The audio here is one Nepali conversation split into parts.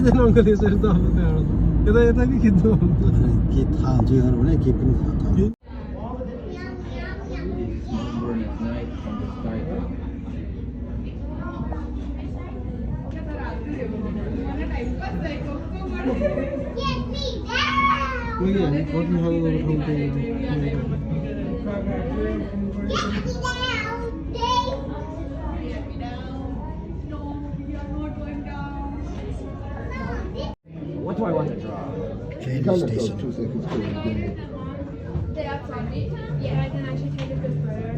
खिच्दैन अङ्कल यसरी त अब त्यहाँबाट यता यता कि खिच्नु के थाहा हुन्छ यो भने के पनि थाहा छैन कोही हामी कति खानु ठाउँ What do I want to draw? Train station They are funny. Yeah, I can actually take a good photo.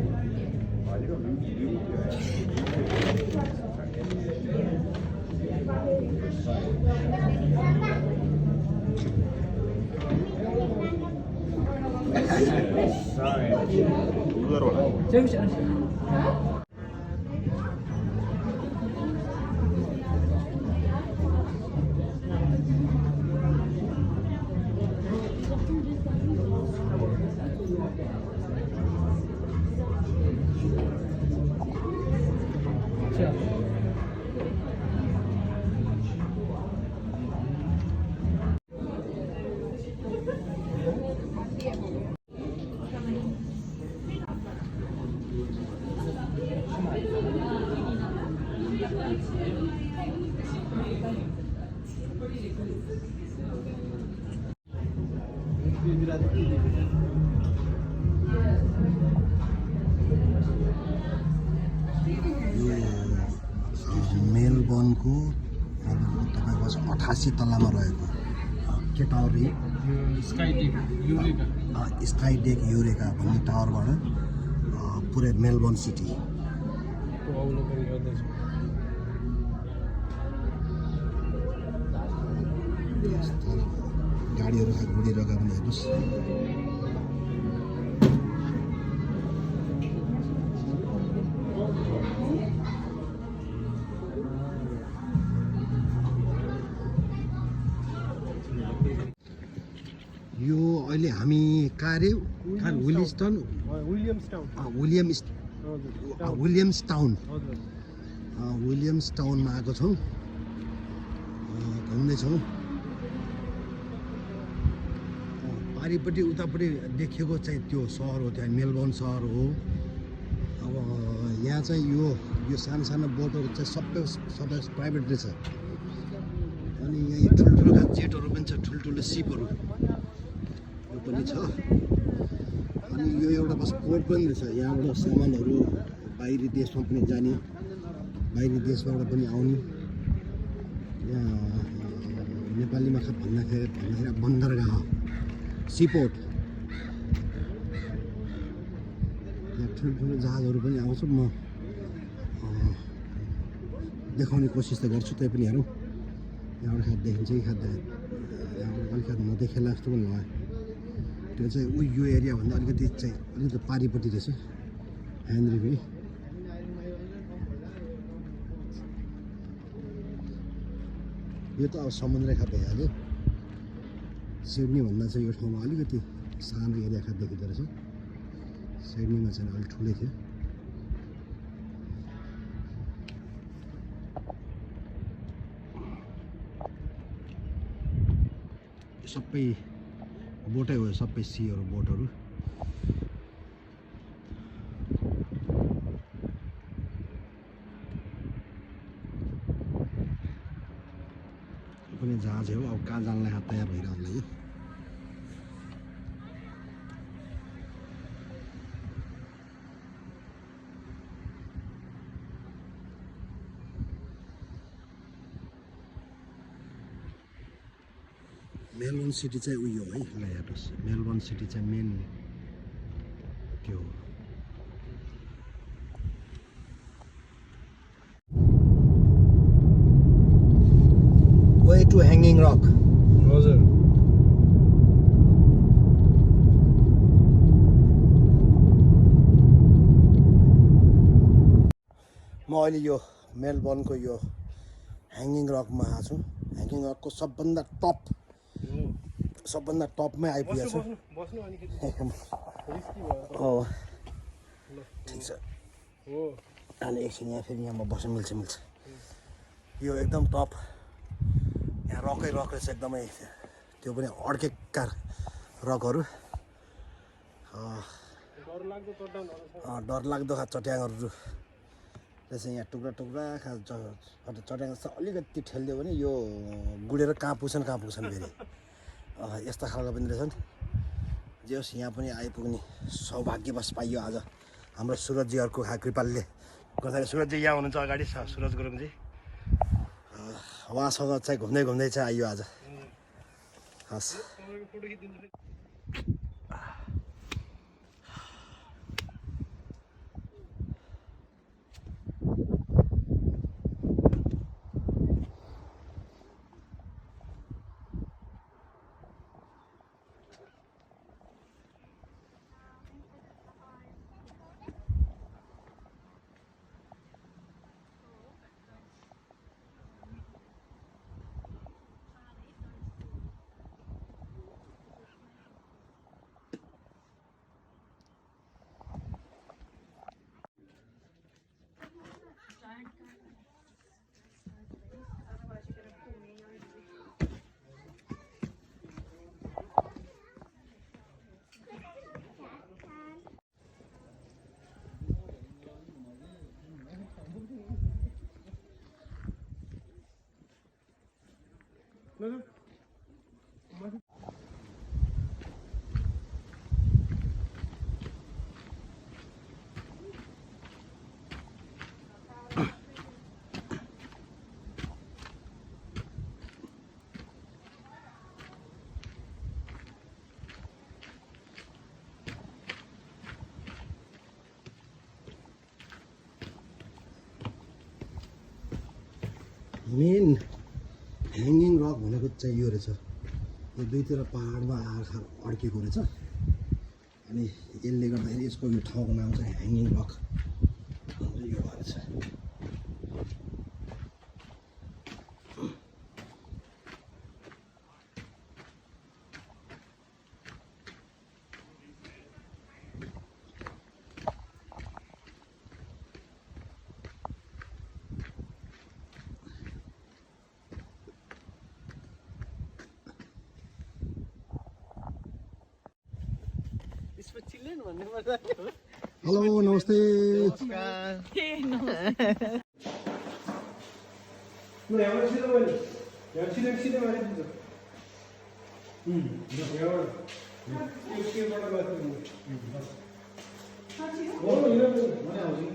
मेलबर्नको तपाईँको 88 तलामा रहेको के टावर रे स्काई डेक युरेका भन्ने टावरबाट पुरै मेलबर्न सिटी गाडीहरू घुडिरहेका पनि हेर्नुहोस् यो अहिले हामी कहाँ रे विलियम्सटाउनमा आएको छौँ घुम्दैछौँ पारिपट्टि उतापट्टि देखिएको चाहिँ त्यो सहर हो त्यहाँ मेलबर्न सहर हो अब यहाँ चाहिँ यो सानो सानो बोटहरू चाहिँ सबै प्राइभेट रहेछ अनि यहाँ ठुल्ठुलो जेटहरू पनि छ ठुल्ठुलो सिपहरू यो पनि छ अनि यो एउटा बस पोर्ट पनि रहेछ यहाँबाट सामानहरू बाहिरी देशमा पनि जाने बाहिरी देशबाट पनि आउने यहाँ नेपालीमा भन्दाखेरि बन्दरगाह सीपोर्ट यहाँ ठुल्ठुलो जहाजहरू पनि आउँछ म देखाउने कोसिस त गर्छु तै पनि हेरौँ यहाँबाट खाँदा देखिन्छ कि खाँदैन यहाँबाट अलिकति नदेखेला जस्तो पनि लाग्यो त्यो चाहिँ यो एरियाभन्दा अलिकति पारिपट्टि रहेछ हेनरी भाइ यो त अब समुद्र रेखा भइहाल्यो सिडनीभन्दा चाहिँ यो ठाउँमा अलिकति सानो एरिया खा देखिँदो रहेछ सिडनीमा चाहिँ अलिक ठुलै थियो सबै बोटै हो सबै सीहरू बोटहरू पनि जहाज हो अब कहाँ जानलाई हात तयार भइरहन्छ यो मेलबर्न सिटी चाहिँ उयो है ल हेर्नुहोस् मेलबर्न सिटी चाहिँ मेन त्यो वे टु ह्याङ्गिङ रक हजुर म अहिले यो मेलबर्नको यो ह्याङ्गिङ रकमा आएको छु ह्याङ्गिङ रकको सबभन्दा टपमै आइपुगेको छु हो ठिक छ अनि एकछिन यहाँ फेरि यहाँ बस्न मिल्छ यो एकदम टप यहाँ रकै रक रहेछ एकदमै, त्यो पनि अड्केका रकहरू, डरलाग्दो चट्याङहरू रहेछ यहाँ। टुक्रा टुक्रा चट्याङ जस्तो अलिकति ठेलिदियो भने यो गुडेर कहाँ पुग्छन् फेरि, यस्ता खालका पनि रहेछन्। जे होस् यहाँ पनि आइपुग्ने सौभाग्यवश पाइयो आज हाम्रो सुरजजीहरूको कृपाले गर्दाखेरि। सुरजजी यहाँ हुनुहुन्छ अगाडि, सुरज गुरुङजी, उहाँसँग चाहिँ घुम्दै चाहिँ आइयो आज। हस् मेन ह्याङ्गिङ रक भनेको चाहिँ यो रहेछ, यो दुईतिर पहाडमा आँखा अड्केको रहेछ। अनि यसले गर्दाखेरि यसको यो ठाउँको नाम चाहिँ ह्याङ्गिङ रक यो रहेछ। हेलो नमस्ते।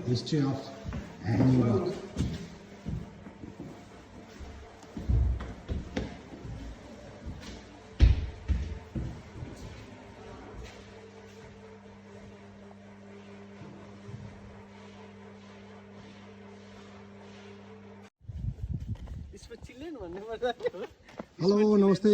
History of hanging rock. Hello नमस्ते।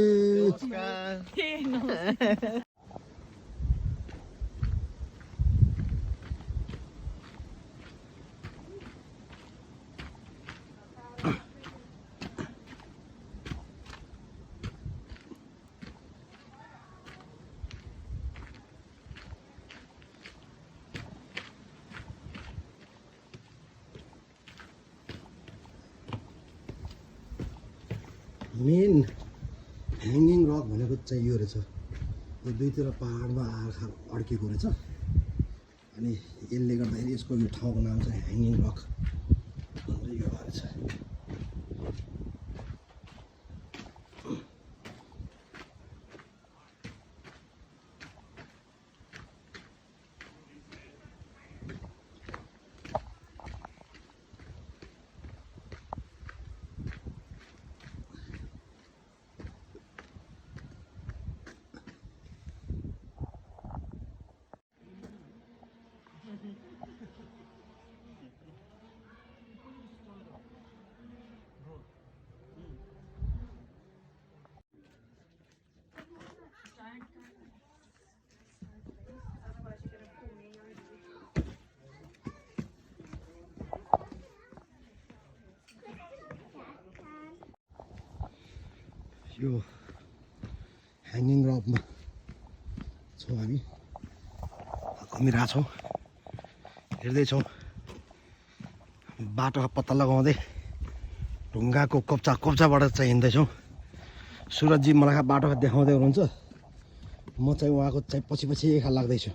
मेन ह्याङ्गिङ रक भनेको चाहिँ यो रहेछ, यो दुईतिर पहाडमा आँखा अड्केको रहेछ। अनि यसले गर्दाखेरि यसको यो ठाउँको नाम चाहिँ ह्याङ्गिङ रक यो रहेछ। यो ह्याङ्गिङ रकमा छौँ हामी, घुमिरहेछौँ, हेर्दैछौँ। बाटोको पत्ता लगाउँदै ढुङ्गाको कोप्चाबाट चाहिँ हिँड्दैछौँ। सुरजजी मलाई बाटो देखाउँदै हुनुहुन्छ म चाहिँ उहाँको चाहिँ पछि लाग्दैछु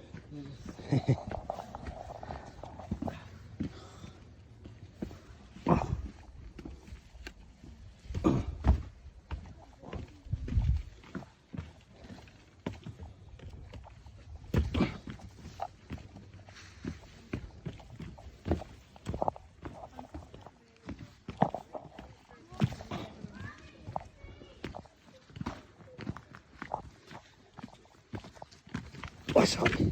Oh, sorry.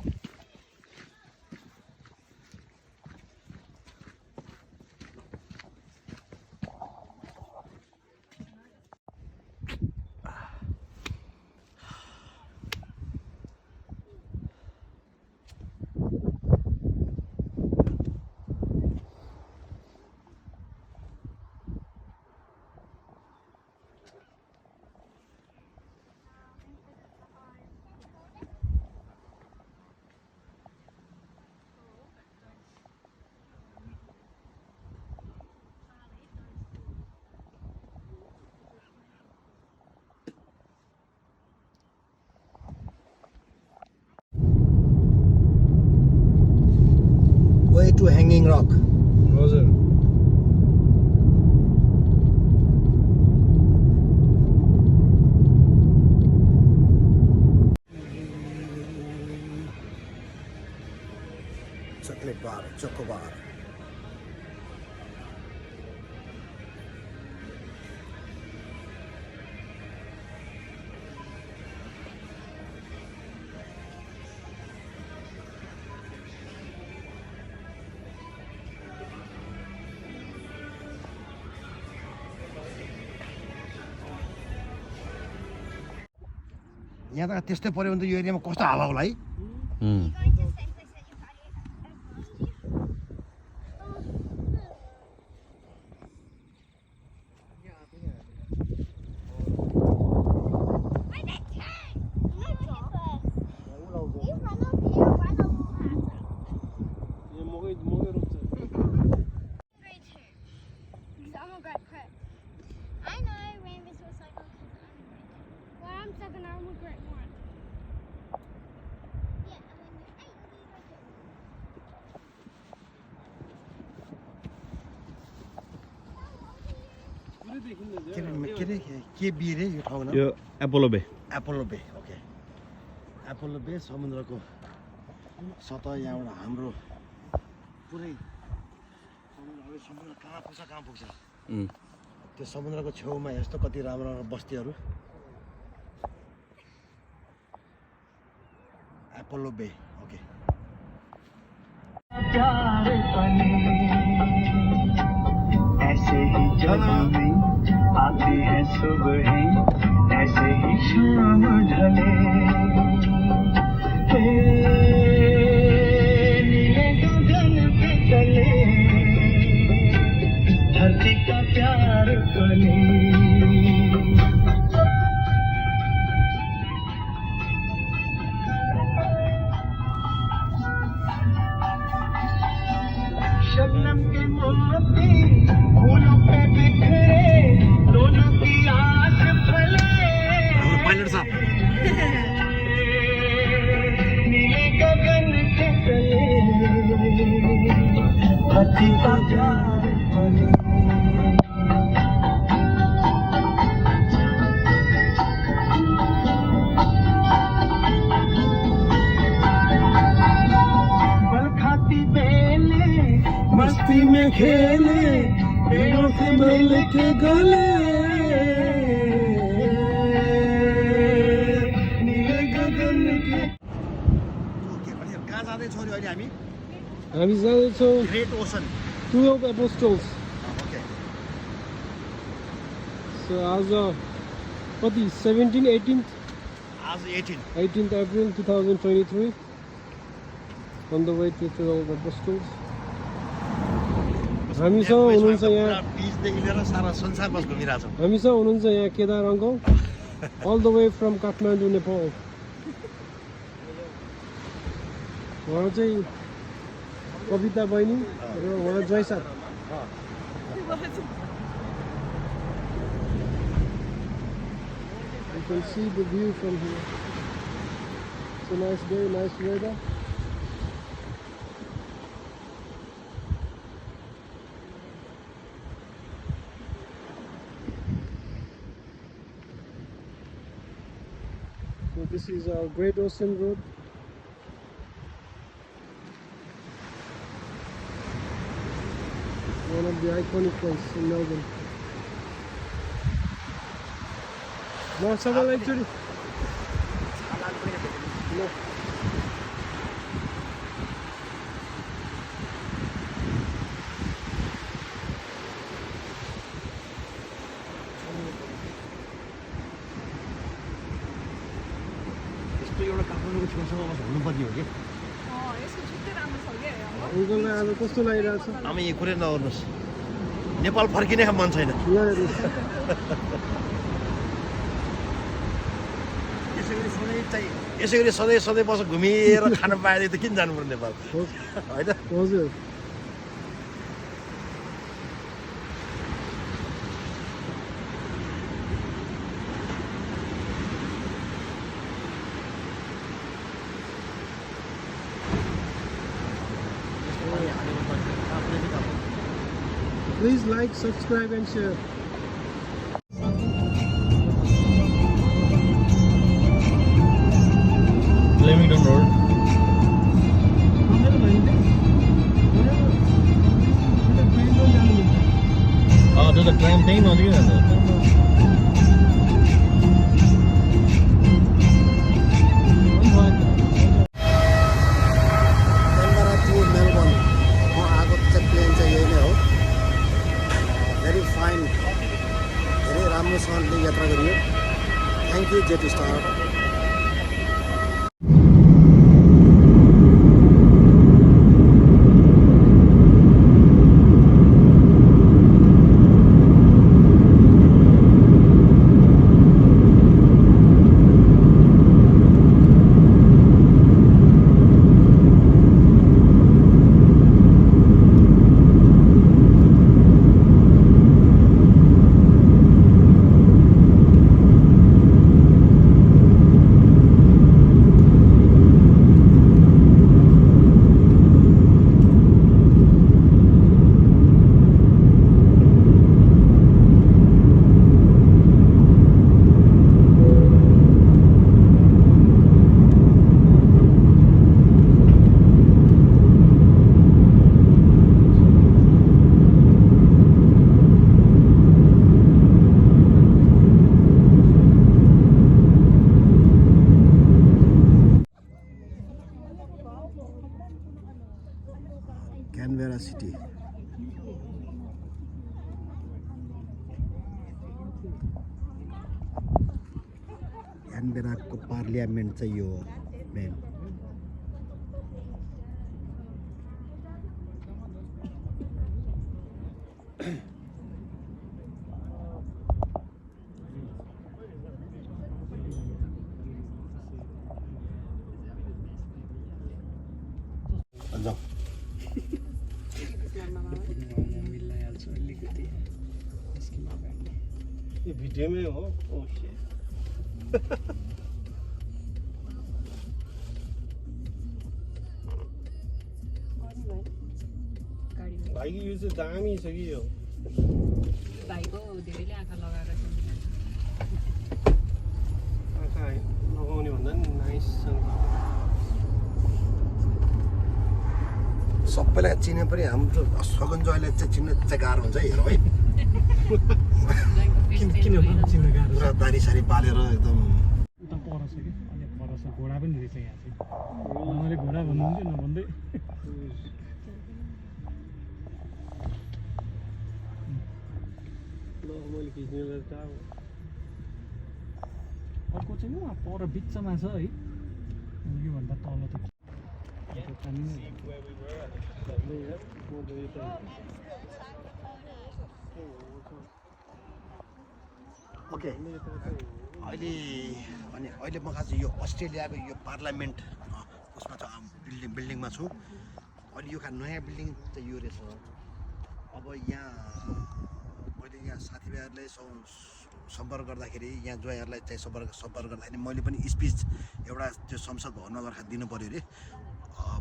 Way to Hanging Rock. हजुर Chocolate bar, choco bar. यहाँ त त्यस्तै पर्यो भने त यो एरियामा कस्तो हावा होला है यो मकै रोप्छ I'm a grade crap. I know, Rainbows was like, well, I'm second, I'm a grade one. Yeah, and then you're 8, के बिर है यो ठाउँमा यो एपोलो बे एपोलो बे ओके एपोलो बे समुद्रको सतह यहाँबाट हाम्रो पुरै समुद्र कहाँ पुग्छ त्यो समुद्रको छेउमा यस्तो कति राम्रो राम्रो बस्तीहरू एपोलो बे ओके ऐसे ही जब भी आती है सुबह ऐसे ही शाम ढले नीले गगन पे चले धरती का प्यार बने शबनम के मोती फूलों पे बिखरे दोनों की आस फले पाइलट साहब नीले गगन के तले धरती का प्यार बने बल खाती बेले मस्ती में खेले पेड़ों से मिल के गले नीले गगन के कहाँ जाँदैछौँ अहिले हामी हामी जाँदैछौँ great ocean 12 Apostles okay so आज कति 17 18th आज 18th April 2023 on the way to 12 Apostles हामीसँग हुनुहुन्छ यहाँ बिचदेखि लिएर सारा संसार बस घुमिरहेको छौँ हामीसँग हुनुहुन्छ यहाँ Kedar uncle all the way from Kathmandu Nepal उहाँ चाहिँ कविता बहिनी र उहाँ जय sir can see the view from here. It's a nice day, nice weather. So this is our Great Ocean Road. One of the iconic places in Melbourne. Now, someone actually. No. यस्तो एउटा काठमाडौँको छेउछाउमा बसेर हुनुपर्ने हो कि यसको छुट्टै राम्रो छ क्या हाम्रो अङ्कललाई आज कस्तो लागिरहेको छ? आमा यी कुरै नगर्नुहोस् नेपाल फर्किने मन छैन यहाँ हेर्नुहोस्। यसै गरी सधैँ सधैँ बस घुमिएर खान पाएदेखि त किन जानु पर्ने नेपाल होइन हजुर। Please like, subscribe and share. Flemington Road. त्यो त ट्राम त्यहीँ नजिकै जान्छ क्यानबरा टु मेलबर्न म आएको चाहिँ प्लेन चाहिँ यही नै हो भेरी फाइन धेरै राम्रोसँगले यात्रा गरियो thank you Jetstar Canberra city क्यानबेराको पार्लियामेन्ट चाहिँ यो हो मेन ये भिडियो में हो भाइ की यो चाहिँ दामी छ कि यो भाइको धेरैले आँखा लगाएर छ आँखा लगाउने भन्दा नि नाइस छ सबैलाई चिने पनि हाम्रो सगन जयलाई चाहिँ चिन्नु चाहिँ गाह्रो हुन्छ हेर है पुरा दारी सारी पालेर एकदम उता पर छ कि अलिक पर छ घोडा पनि रहेछ यहाँ चाहिँ उहाँले घोडा भन्नुहुन्थ्यो नभन्दै मैले खिच्नेलाई त अर्को चाहिँ नि पर बिचमा छ है योभन्दा तल त ओके अहिले म खास यो अस्ट्रेलियाको यो पार्लियामेन्ट उसमा छ बिल्डिङमा छु अहिले यो नयाँ बिल्डिङ चाहिँ यो रहेछ अब यहाँ मैले यहाँ साथीभाइहरूले सम्पर्क गर्दाखेरि यहाँ जोयाहरूलाई चाहिँ सम्पर्क गर्दाखेरि मैले पनि स्पिच एउटा त्यो संसद भवनमा गएर दिनु पऱ्यो अरे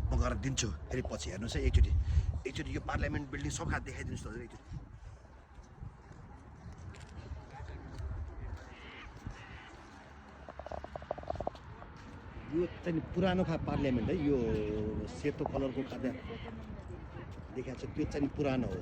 म गएर दिन्छु फेरि पछि हेर्नुहोस् है एकचोटि यो पार्लियामेन्ट बिल्डिङ सब खात देखाइदिनुहोस् त हजुर एकचोटि यो चाहिँ पुरानो पार्लियामेन्ट है यो सेतो कलरको खाद्य देखाएको छ त्यो चाहिँ पुरानो हो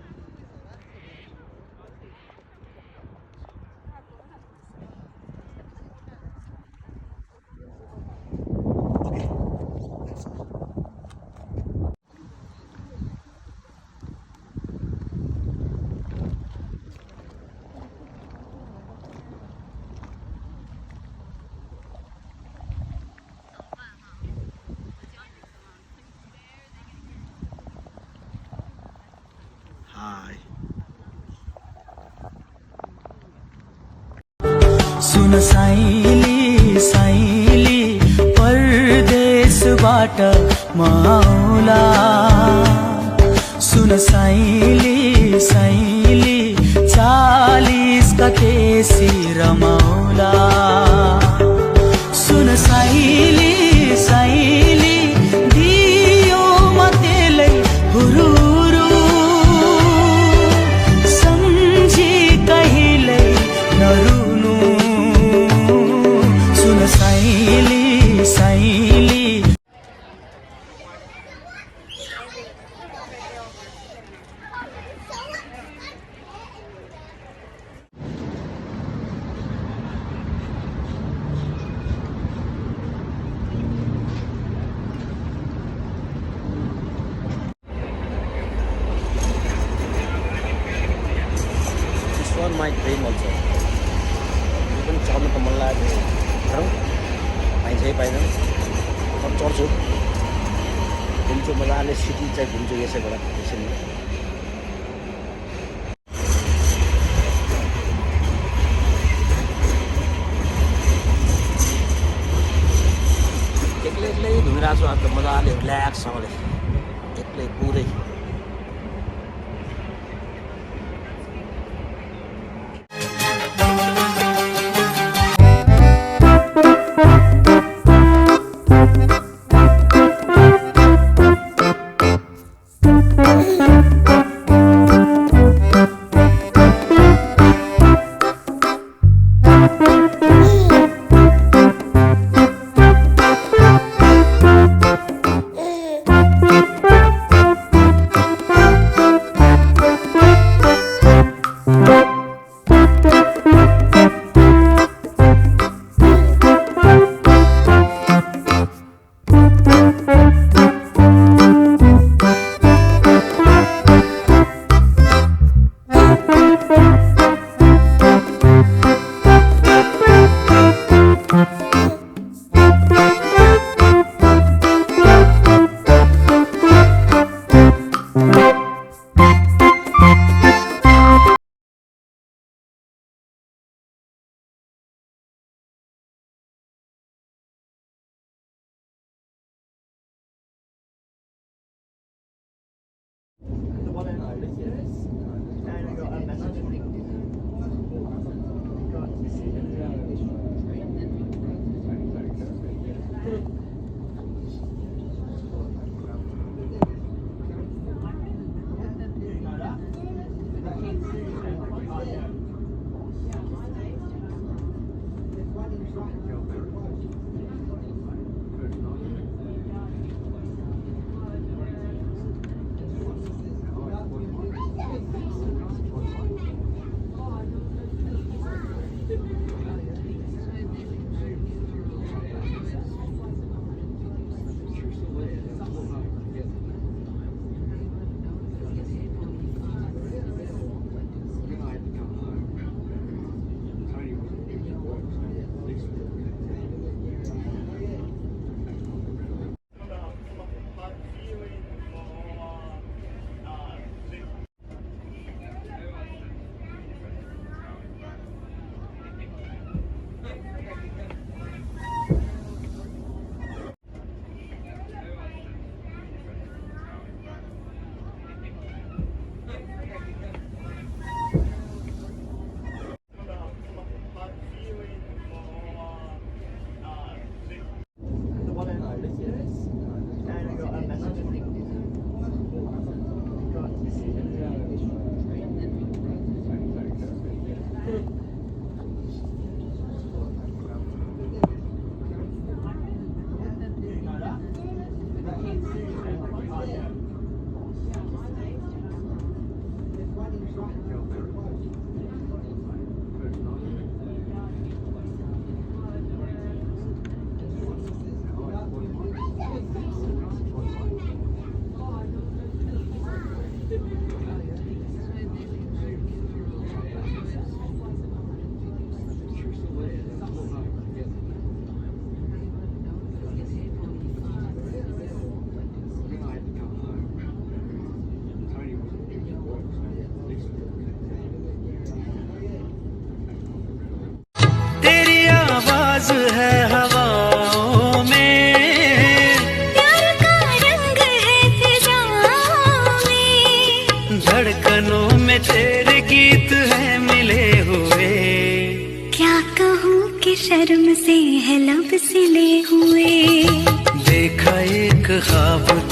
सुन साइली साइली परदेशबाट माउला सुन साइली साइली 40 गतेसी रमाउला सुन साइली साइली दियो मतेलै हुरुरु सम्झी कहिल्यै नरुनु सुन साइली साइली my dream also. यो पनि चढ्न त मन लाग्यो गरौँ पाइन्छ है पाइँदैन तर चढ्छु घुम्छु मजाले सिटी चाहिँ घुम्छु यसैबाट यसरी एक्लै एक्लै घुमिरहेको छु आज त मजाले रिल्याक्ससँगले एक्लै पुरै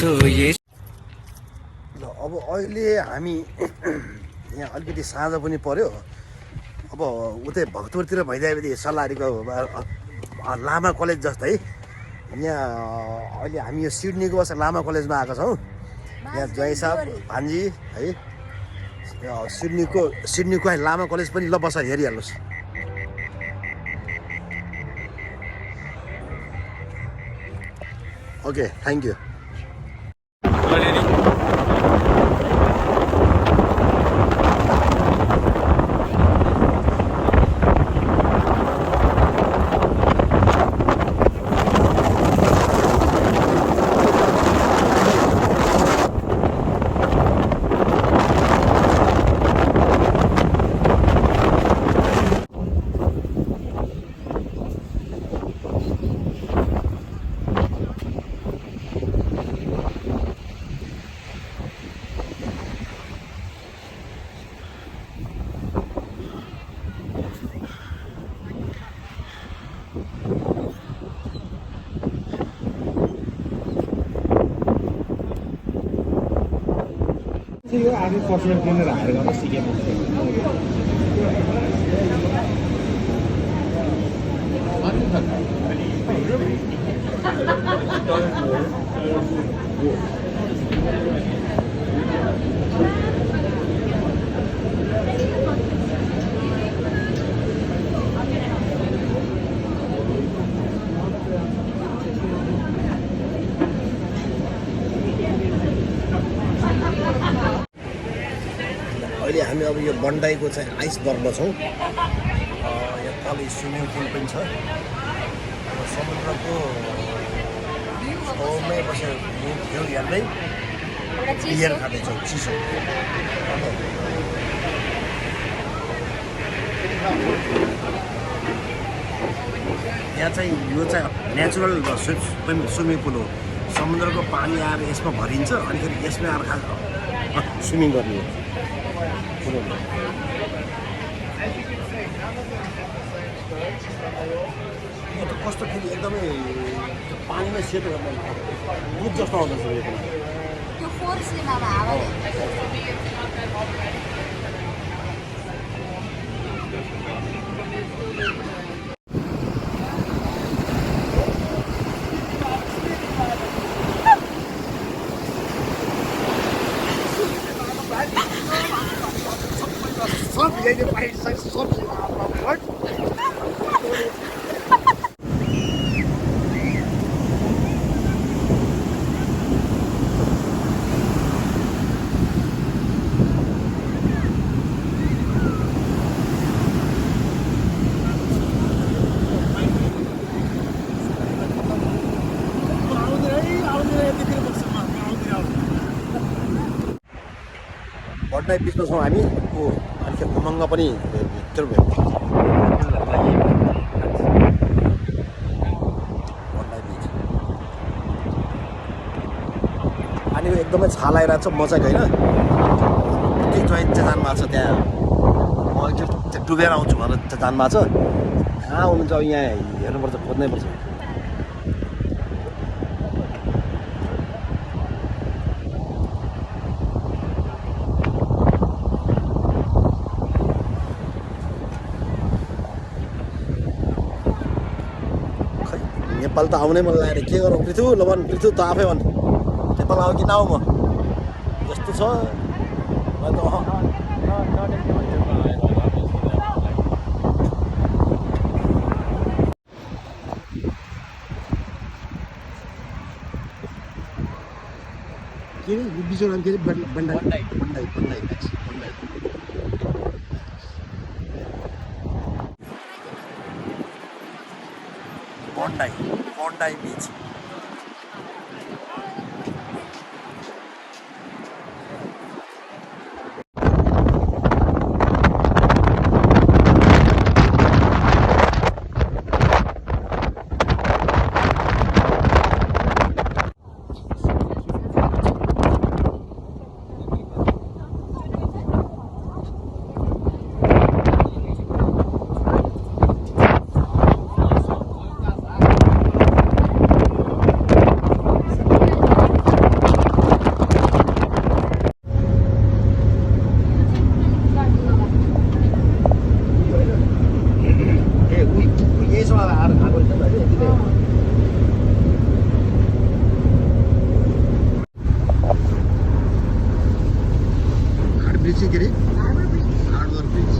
सो ये ल अब अहिले हामी यहाँ अलिकति साँझ पनि पर्यो अब उतै भक्तपुरतिर भइदिएपछि सल्लाहरीको लामा कलेज जस्तै यहाँ अहिले हामी यो सिडनीको बस लामा कलेजमा आएको छौँ यहाँ जय साहब भान्जी है सिडनीको लामा कलेज पनि ल बस हेरिहाल्नुहोस् ओके थ्याङ्क यू यो आफै पर्सनल ट्रेनर हायर गरेर सिकेको अहिले हामी अब यो बन्डाईको चाहिँ आइस बर्गमा छौँ यहाँ तल स्विमिङ पुल पनि छ समुद्रको छेउमै बसेर भ्यू हेर्दै बियर खाँदैछौँ चिसो यहाँ चाहिँ यो चाहिँ नेचुरल स्विमिङ पुल हो समुद्रको पानी आएर यसमा भरिन्छ अनि फेरि यसमै आएर स्विमिङ गर्ने हो यो त कस्तो फेरि एकदमै पानीमा सेतो दुध जस्तो आउँदैछ यो पनि त्यो फोर्सले नभए हावाले सब यही पाइन्छ सब बन्डाई बिचमा छौँ हामी अनि उमङ्ग पनि भित्र बन्डाई बिच पानीको एकदमै छाल आइरहेको छ मजाको होइन त्यही जोइन चाहिँ जानुभएको छ त्यहाँ म एकचोटि डुबेर आउँछु भनेर जानुभएको छ कहाँ हुनुहुन्छ अब यहाँ हेर्नुपर्छ खोज्नै पर्छ नेपाल त आउनै मन लागेर के गरौँ पृथु ल भन् पृथु त आफै भन् नेपाल आऊ कि नआऊ म यस्तो छ के बिचरा फेरि बन्डाई Bondi Beach. ब्रिज चाहिँ के अरे हार्बर ब्रिज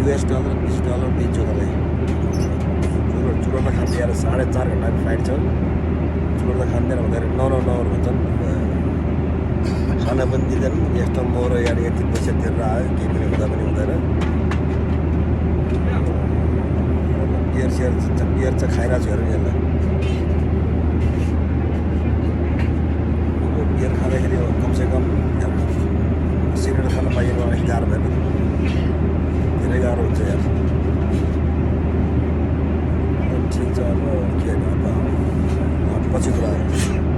US डलर $20 दिन्छु तपाईँलाई चुरोट खान्छ यार 4.5 घन्टाको फ्लाइट छ चुरोट खाँदैन भन्दाखेरि नर भन्छन् खाना पनि दिँदैन यस्तो मरो यार यति पैसा तिरेर आयो केही पनि हुँदा पनि हुँदैन बियर चाहिँ खाइरहेको छु हेर नि यसलाई बियर खाँदाखेरि कमसेकम सिगरेट खान पाइयो भने गाह्रो भएन धेरै गाह्रो हुन्छ यार ठिक छ अब के अब पछि कुरा